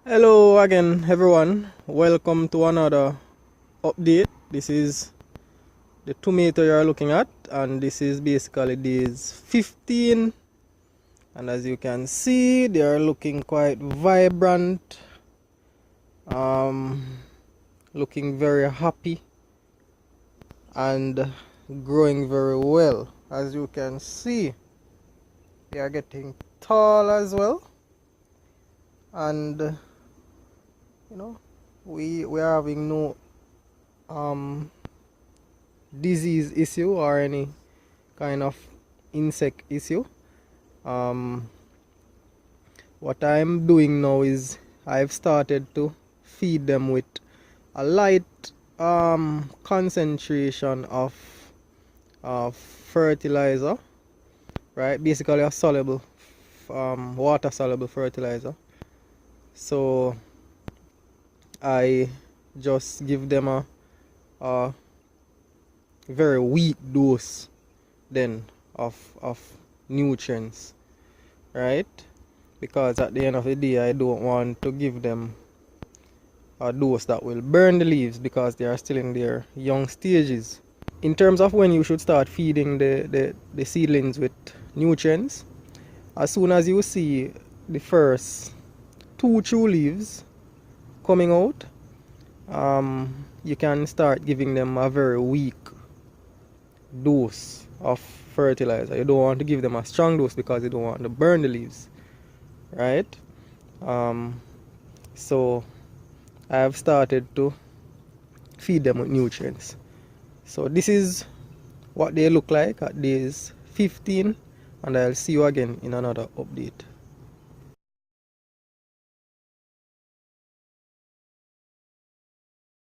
Hello again, everyone. Welcome to another update. This is the tomato you're looking at, and this is basically days 15. And as you can see, they are looking quite vibrant, looking very happy, and growing very well. As you can see, they are getting tall as well, and we are having no disease issue or any kind of insect issue. What I'm doing now is I've started to feed them with a light concentration of fertilizer, right? Basically a soluble water soluble fertilizer. So I just give them a very weak dose then of nutrients, right? Because at the end of the day, I don't want to give them a dose that will burn the leaves because they are still in their young stages. In terms of when you should start feeding the seedlings with nutrients, as soon as you see the first two true leaves coming out, you can start giving them a very weak dose of fertilizer. You don't want to give them a strong dose because you don't want to burn the leaves, right? So I have started to feed them with nutrients. So this is what they look like at days 15, and I'll see you again in another update.